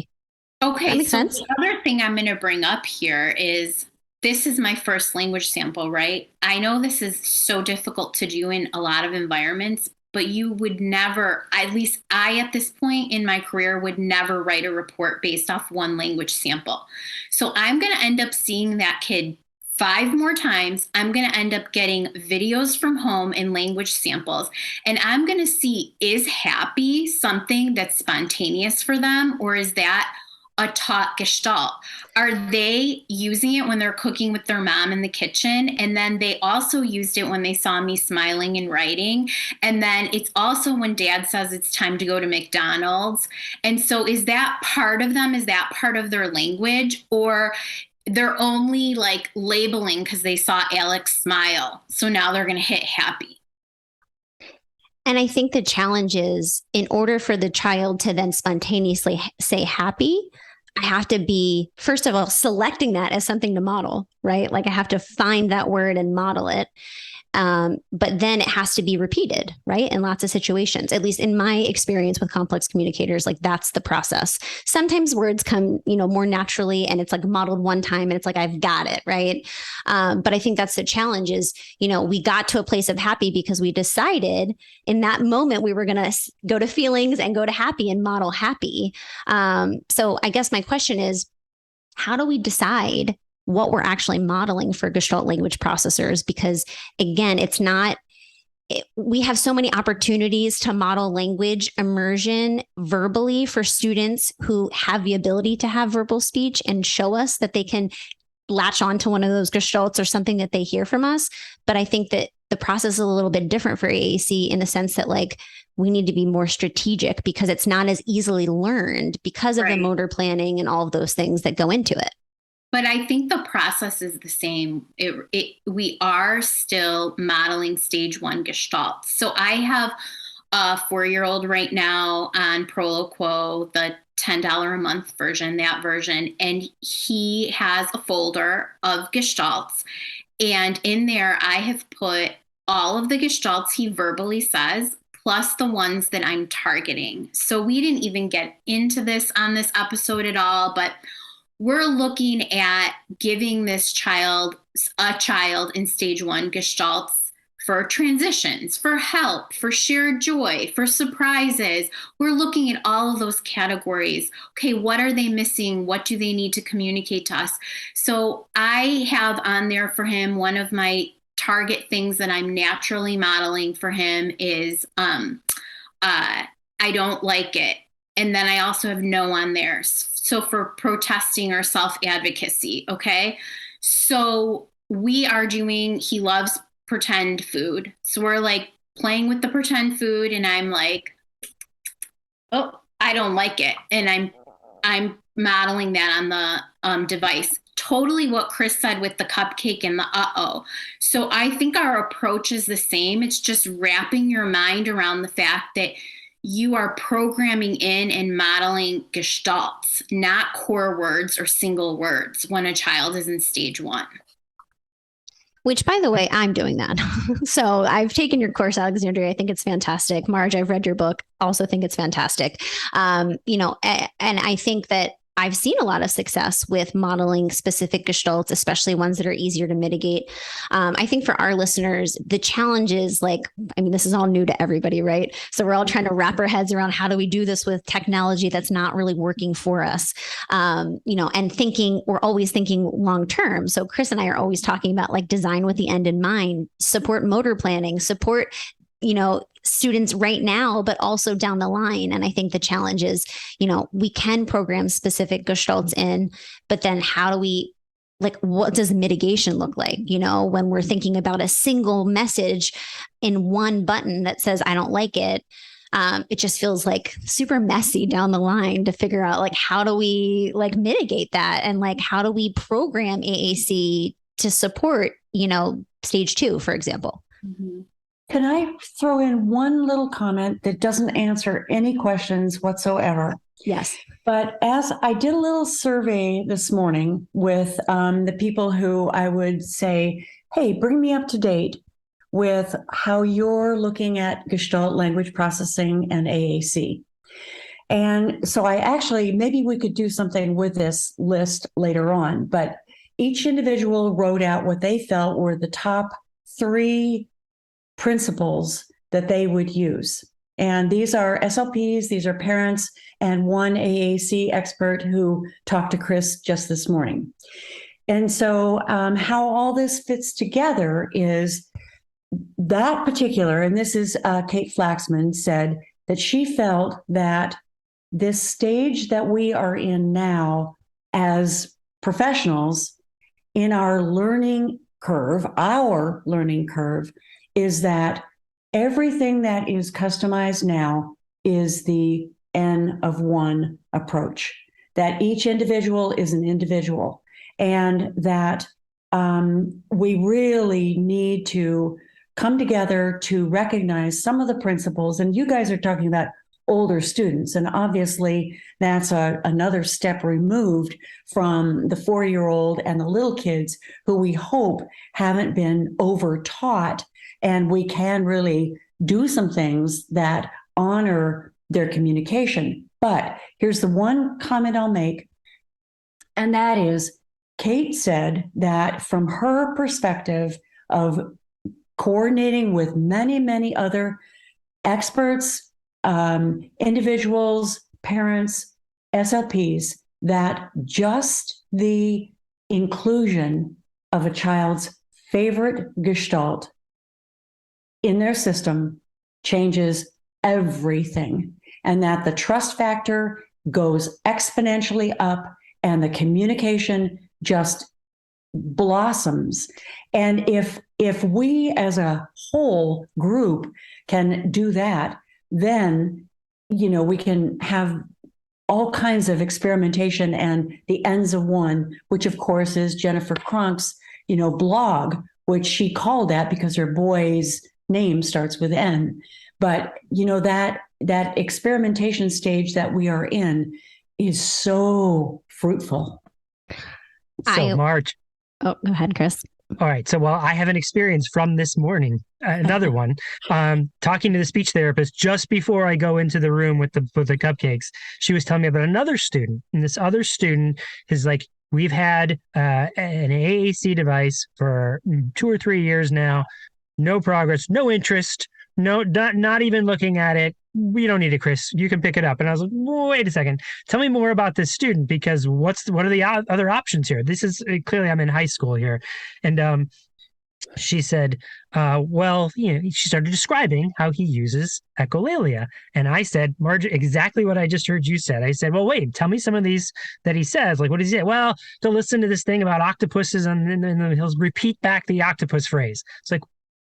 Okay, that makes sense? The other thing I'm going to bring up here is this is my first language sample, right? I know this is so difficult to do in a lot of environments, but you would never, at least I at this point in my career, would never write a report based off one language sample. So I'm going to end up seeing that kid 5 more times. I'm going to end up getting videos from home and language samples. And I'm going to see, is happy something that's spontaneous for them, or is that a taught gestalt? Are they using it when they're cooking with their mom in the kitchen? And then they also used it when they saw me smiling and writing. And then it's also when dad says it's time to go to McDonald's. And so is that part of them? Is that part of their language? Or they're only like labeling because they saw Alex smile, so now they're going to hit happy? And I think the challenge is, in order for the child to then spontaneously say happy, I have to be, first of all, selecting that as something to model, right? Like I have to find that word and model it. But then it has to be repeated, right? In lots of situations, at least in my experience with complex communicators, like that's the process. Sometimes words come, more naturally, and it's like modeled one time and it's like, I've got it, right? But I think that's the challenge is, we got to a place of happy because we decided in that moment we were going to go to feelings and go to happy and model happy. So I guess my question is, how do we decide what we're actually modeling for Gestalt language processors? Because again, we have so many opportunities to model language immersion verbally for students who have the ability to have verbal speech and show us that they can latch onto one of those gestalts or something that they hear from us. But I think that the process is a little bit different for AAC in the sense that like we need to be more strategic because it's not as easily learned because of the motor planning and all of those things that go into it. But I think the process is the same. We are still modeling stage 1 Gestalt. So I have a 4-year-old right now on Proloquo, the $10 a month version, that version. And he has a folder of Gestalts. And in there, I have put all of the Gestalts he verbally says, plus the ones that I'm targeting. So we didn't even get into this on this episode at all, but we're looking at giving a child in stage 1 gestalts for transitions, for help, for shared joy, for surprises. We're looking at all of those categories. Okay, what are they missing? What do they need to communicate to us? So I have on there for him, one of my target things that I'm naturally modeling for him is I don't like it. And then I also have no on there. So for protesting or self-advocacy, okay? So he loves pretend food. So we're like playing with the pretend food and I'm like, oh, I don't like it. And I'm modeling that on the device. Totally what Chris said with the cupcake and the uh-oh. So I think our approach is the same. It's just wrapping your mind around the fact that you are programming in and modeling gestalts, not core words or single words when a child is in stage 1. Which, by the way, I'm doing that. So I've taken your course, Alexandria. I think it's fantastic. Marge, I've read your book. Also think it's fantastic. And I think that I've seen a lot of success with modeling specific gestalts, especially ones that are easier to mitigate. I think for our listeners, the challenge is this is all new to everybody, right? So we're all trying to wrap our heads around how do we do this with technology that's not really working for us, and we're always thinking long term. So Chris and I are always talking about design with the end in mind, support motor planning, support students right now, but also down the line. And I think the challenge is, we can program specific gestalts in, but then how do we, what does mitigation look like? When we're thinking about a single message in one button that says, I don't like it. It just feels super messy down the line to figure out how do we mitigate that? And how do we program AAC to support, stage 2, for example? Mm-hmm. Can I throw in one little comment that doesn't answer any questions whatsoever? Yes. But as I did a little survey this morning with the people who I would say, hey, bring me up to date with how you're looking at Gestalt Language Processing and AAC. And so maybe we could do something with this list later on, but each individual wrote out what they felt were the top 3 principles that they would use. And these are SLPs, these are parents, and one AAC expert who talked to Chris just this morning. And so how all this fits together is that particular, and this is Kate Flaxman said that she felt that this stage that we are in now as professionals in our learning curve is that everything that is customized now is the N of 1 approach, that each individual is an individual, and that we really need to come together to recognize some of the principles. And you guys are talking about older students, and obviously that's another step removed from the 4-year-old and the little kids who we hope haven't been over-taught, and we can really do some things that honor their communication. But here's the one comment I'll make, and that is Kate said that from her perspective of coordinating with many, many other experts, individuals, parents, SLPs, that just the inclusion of a child's favorite gestalt in their system changes everything, and that the trust factor goes exponentially up and the communication just blossoms. And if we as a whole group can do that, then we can have all kinds of experimentation and the ends of 1, which of course is Jennifer Cronk's blog, which she called that because her boy's name starts with N. But that experimentation stage that we are in is so fruitful. So Marge. Oh, go ahead, Chris. All right. So, well, I have an experience from this morning, another one, talking to the speech therapist just before I go into the room with the cupcakes. She was telling me about another student, and this other student is like, we've had an AAC device for 2 or 3 years now. No progress, no interest, no, not even looking at it. We don't need it, Chris. You can pick it up. And I was like, wait a second. Tell me more about this student, because what are the other options here? This is clearly, I'm in high school here. And she said, well, she started describing how he uses echolalia. And I said, Marge, exactly what I just heard you said. I said, well, wait, tell me some of these that he says. Like, what does he say? Well, to listen to this thing about octopuses, and then he'll repeat back the octopus phrase. It's like,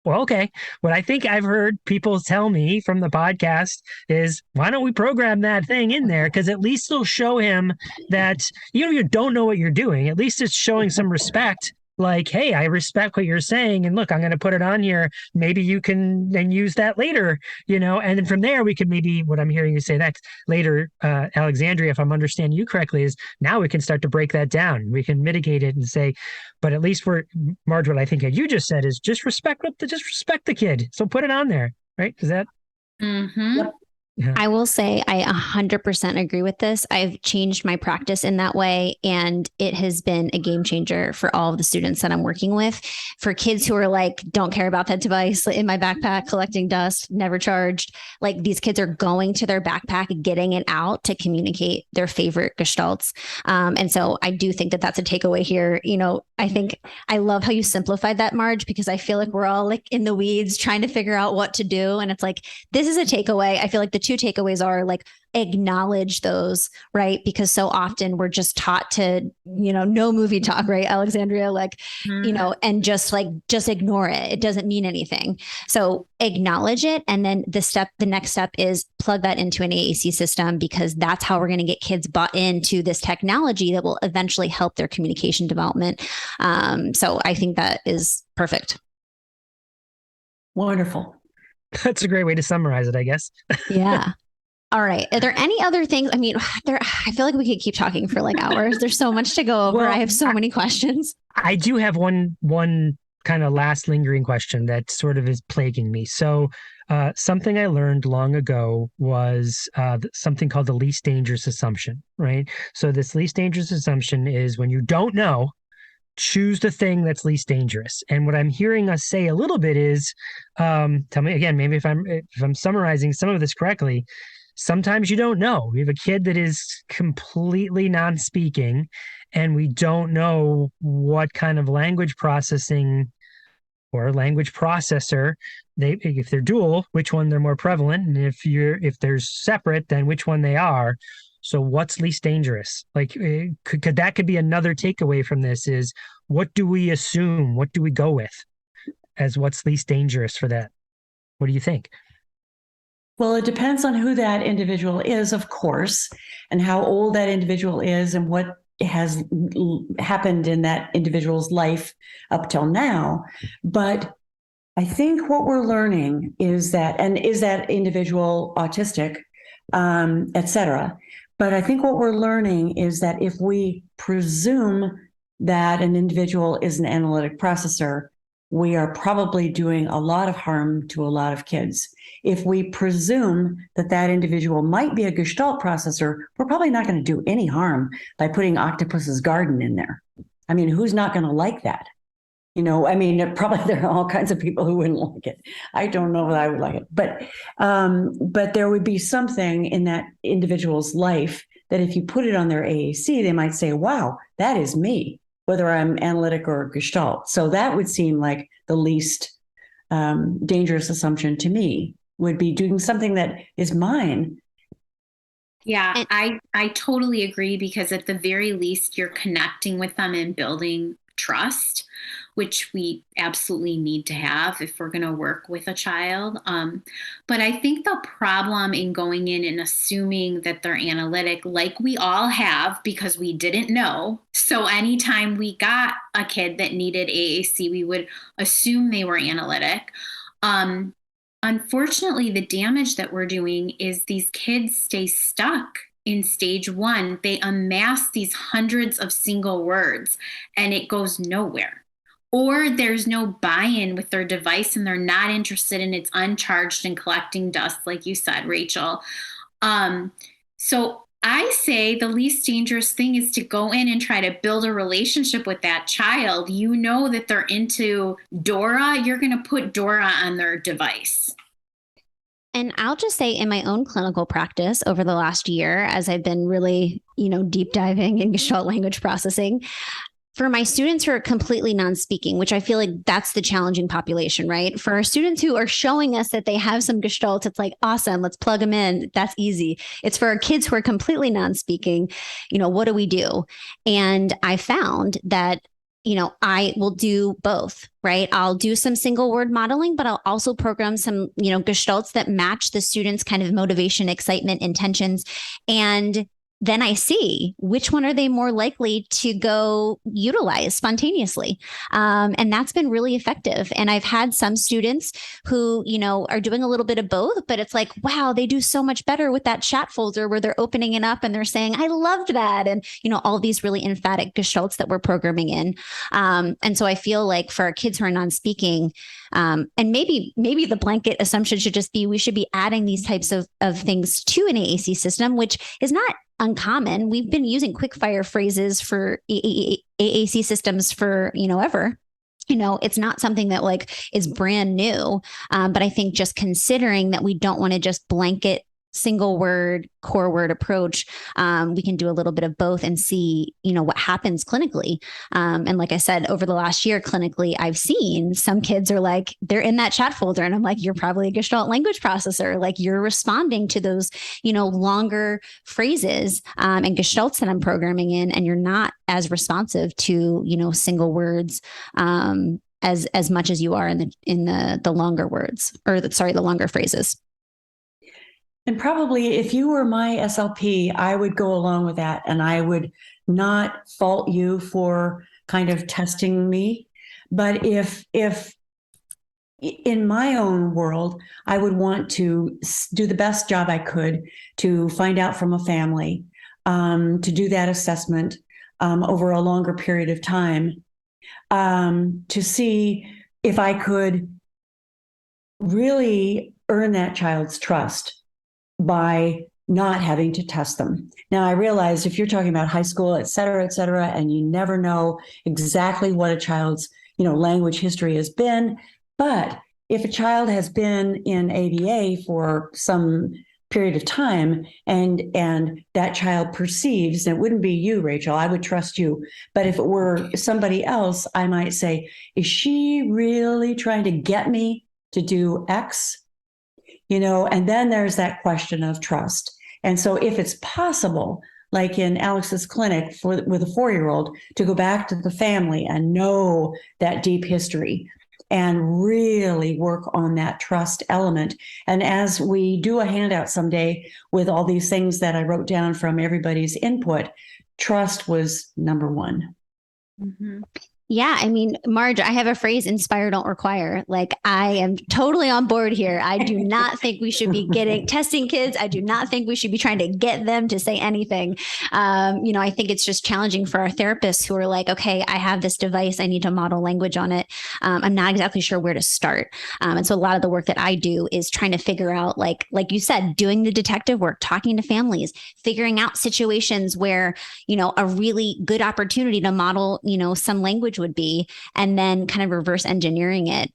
well, okay. What I think I've heard people tell me from the podcast is, why don't we program that thing in there? Because at least it'll show him that even if you don't know what you're doing, at least it's showing some respect. Like, hey, I respect what you're saying. And look, I'm going to put it on here. Maybe you can then use that later, and then from there, we could maybe, what I'm hearing you say next later, Alexandria, if I'm understanding you correctly, is now we can start to break that down. We can mitigate it and say, but at least Marge, what I think you just said is just respect the kid. So put it on there, right? Is that? Mm-hmm. Yep. Yeah. I will say I 100% agree with this. I've changed my practice in that way, and it has been a game changer for all of the students that I'm working with. For kids who are like, don't care about that device in my backpack, collecting dust, never charged. Like, these kids are going to their backpack, getting it out to communicate their favorite gestalts. And so I do think that that's a takeaway here. I think I love how you simplified that, Marge, because I feel like we're all like in the weeds trying to figure out what to do. And it's like, this is a takeaway. I feel like the two takeaways are like, acknowledge those, right? Because so often we're just taught to, no movie talk, right? Alexandria, like, and just ignore it. It doesn't mean anything. So acknowledge it. And then the next step is plug that into an AAC system, because that's how we're going to get kids bought into this technology that will eventually help their communication development. So I think that is perfect. Wonderful. That's a great way to summarize it, I guess. Yeah. All right. Are there any other things? I mean, I feel like we could keep talking for like hours. There's so much to go over. Well, I have so many questions. I do have one kind of last lingering question that sort of is plaguing me. So something I learned long ago was something called the least dangerous assumption, right? So this least dangerous assumption is, when you don't know, choose the thing that's least dangerous. And what I'm hearing us say a little bit is, tell me again, maybe if I'm summarizing some of this correctly, sometimes you don't know. We have a kid that is completely non-speaking, and we don't know what kind of language processing or language processor if they're dual, which one they're more prevalent, and if they're separate, then which one they are. So what's least dangerous? Like, could be another takeaway from this is, what do we assume? What do we go with as what's least dangerous for that? What do you think? Well, it depends on who that individual is, of course, and how old that individual is and what has happened in that individual's life up till now. But I think what we're learning is that individual autistic, et cetera. But I think what we're learning is that if we presume that an individual is an analytic processor, we are probably doing a lot of harm to a lot of kids. If we presume that that individual might be a Gestalt processor, we're probably not going to do any harm by putting Octopus's Garden in there. I mean, who's not going to like that? Probably there are all kinds of people who wouldn't like it. I don't know that I would like it, but there would be something in that individual's life that if you put it on their AAC, they might say, wow, that is me, whether I'm analytic or Gestalt. So that would seem like the least dangerous assumption to me, would be doing something that is mine. Yeah, I totally agree, because at the very least, you're connecting with them and building trust, which we absolutely need to have if we're going to work with a child. But I think the problem in going in and assuming that they're analytic, like we all have, because we didn't know. So anytime we got a kid that needed AAC, we would assume they were analytic. Unfortunately, the damage that we're doing is these kids stay stuck in stage 1. They amass these hundreds of single words, and it goes nowhere. or there's no buy-in with their device and they're not interested and it's uncharged and collecting dust, like you said, Rachel. So I say the least dangerous thing is to go in and try to build a relationship with that child. You know that they're into Dora, you're going to put Dora on their device. And I'll just say in my own clinical practice over the last year, as I've been really, deep diving in Gestalt language processing, for my students who are completely non-speaking, which I feel like that's the challenging population, right? For our students who are showing us that they have some Gestalt, it's like, awesome, let's plug them in. That's easy. It's for our kids who are completely non-speaking, what do we do? And I found that I will do both, right? I'll do some single word modeling, but I'll also program some, gestalts that match the students' kind of motivation, excitement, intentions. And then I see which one are they more likely to go utilize spontaneously. And that's been really effective. And I've had some students who, are doing a little bit of both, but it's like, wow, they do so much better with that chat folder where they're opening it up and they're saying, I loved that. And, all these really emphatic gestalts that we're programming in. And so I feel like for our kids who are non-speaking, and maybe the blanket assumption should just be we should be adding these types of things to an AAC system, which is not uncommon. We've been using quick fire phrases for AAC systems for, ever. It's not something that like is brand new. But I think just considering that we don't want to just blanket single word, core word approach, we can do a little bit of both and see, what happens clinically. And like I said, over the last year, clinically, I've seen some kids are like, they're in that chat folder. And I'm like, you're probably a Gestalt language processor. Like you're responding to those, longer phrases and gestalts that I'm programming in, and you're not as responsive to, single words as much as you are in the longer words, or the longer phrases. And probably if you were my SLP, I would go along with that. And I would not fault you for kind of testing me. But if in my own world, I would want to do the best job I could to find out from a family, to do that assessment over a longer period of time, to see if I could really earn that child's trust by not having to test them. Now, I realize if you're talking about high school, et cetera, and you never know exactly what a child's, language history has been. But if a child has been in ABA for some period of time and that child perceives, and it wouldn't be you, Rachel, I would trust you. But if it were somebody else, I might say, is she really trying to get me to do X? And then there's that question of trust. And so if it's possible, like in Alex's clinic with a 4-year-old, to go back to the family and know that deep history and really work on that trust element. And as we do a handout someday with all these things that I wrote down from everybody's input, trust was number one. Mm-hmm. Yeah. I mean, Marge, I have a phrase, inspire, don't require. Like, I am totally on board here. I do not think we should be testing kids. I do not think we should be trying to get them to say anything. I think it's just challenging for our therapists who are like, okay, I have this device. I need to model language on it. I'm not exactly sure where to start. And so a lot of the work that I do is trying to figure out, like you said, doing the detective work, talking to families, figuring out situations where, a really good opportunity to model, some language would be, and then kind of reverse engineering it.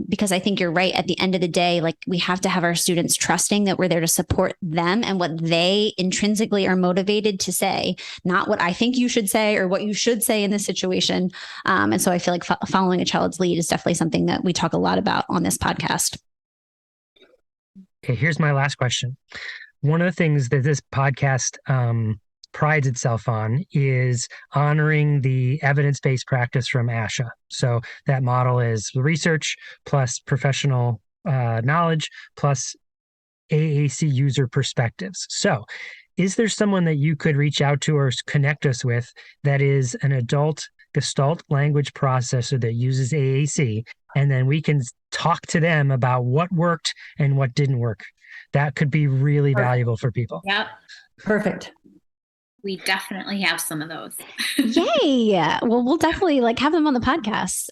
Because I think you're right. At the end of the day, like, we have to have our students trusting that we're there to support them and what they intrinsically are motivated to say, not what I think you should say or what you should say in this situation. And so I feel like following a child's lead is definitely something that we talk a lot about on this podcast. Okay, here's my last question. One of the things that this podcast prides itself on is honoring the evidence-based practice from ASHA. So that model is research plus professional knowledge plus AAC user perspectives. So is there someone that you could reach out to or connect us with that is an adult Gestalt language processor that uses AAC, and then we can talk to them about what worked and what didn't work? That could be really valuable for people. Yep. Perfect. We definitely have some of those. Yay. Well, we'll definitely have them on the podcast.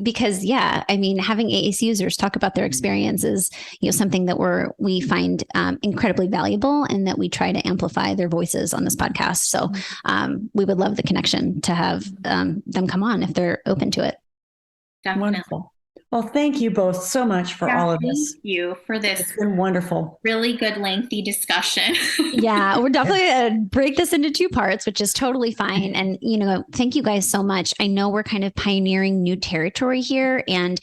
Because I mean, having AAC users talk about their experiences, something that we find incredibly valuable, and that we try to amplify their voices on this podcast. So we would love the connection to have them come on if they're open to it. Definitely. Wonderful. Well, thank you both so much for all of this. Thank you for this. It's been wonderful. Really good, lengthy discussion. Yeah, we're definitely going to break this into 2 parts, which is totally fine. And, thank you guys so much. I know we're kind of pioneering new territory here, and,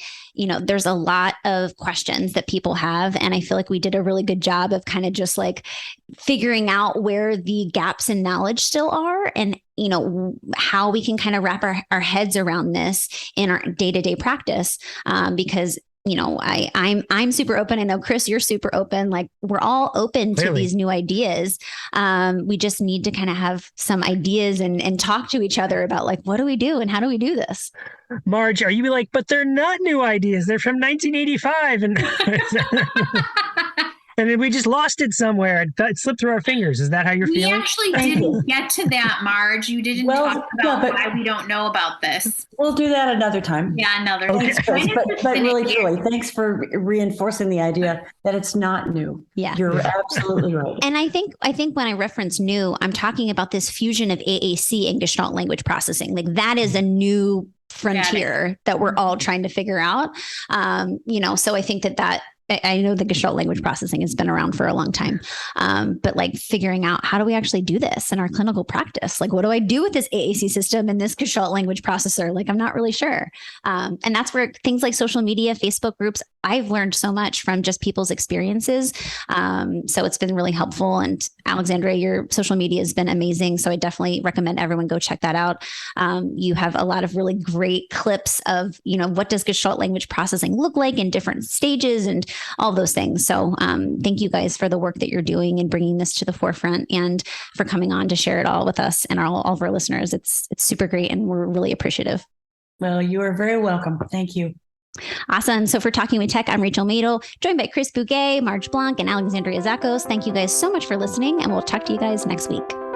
there's a lot of questions that people have. And I feel like we did a really good job of kind of just figuring out where the gaps in knowledge still are, and, how we can kind of wrap our heads around this in our day-to-day practice. Because I'm super open. I know, Chris, you're super open. We're all open to these new ideas. We just need to kind of have some ideas and talk to each other about what do we do and how do we do this? Marge, are you but they're not new ideas. They're from 1985. And we just lost it somewhere. It slipped through our fingers. Is that how you're feeling? We actually didn't get to that, Marge. You didn't talk about why we don't know about this. We'll do that another time. Yeah, another time. Thanks, Chris, but really, truly, thanks for reinforcing the idea that it's not new. Yeah. You're absolutely right. And I think when I reference new, I'm talking about this fusion of AAC and Gestalt Language Processing. That is a new frontier that we're all trying to figure out. So I think that I know the Gestalt Language Processing has been around for a long time, but figuring out how do we actually do this in our clinical practice? What do I do with this AAC system and this Gestalt Language Processor? I'm not really sure. And that's where things like social media, Facebook groups, I've learned so much from just people's experiences. So it's been really helpful. And Alexandria, your social media has been amazing. So I definitely recommend everyone go check that out. You have a lot of really great clips of, what does Gestalt Language Processing look like in different stages and all those things. So thank you guys for the work that you're doing and bringing this to the forefront, and for coming on to share it all with us and all of our listeners. It's super great, and we're really appreciative. Well, you are very welcome. Thank you. Awesome. So for Talking with Tech, I'm Rachel Madel, joined by Chris Bouguet, Marge Blanc, and Alexandria Zachos. Thank you guys so much for listening, and we'll talk to you guys next week.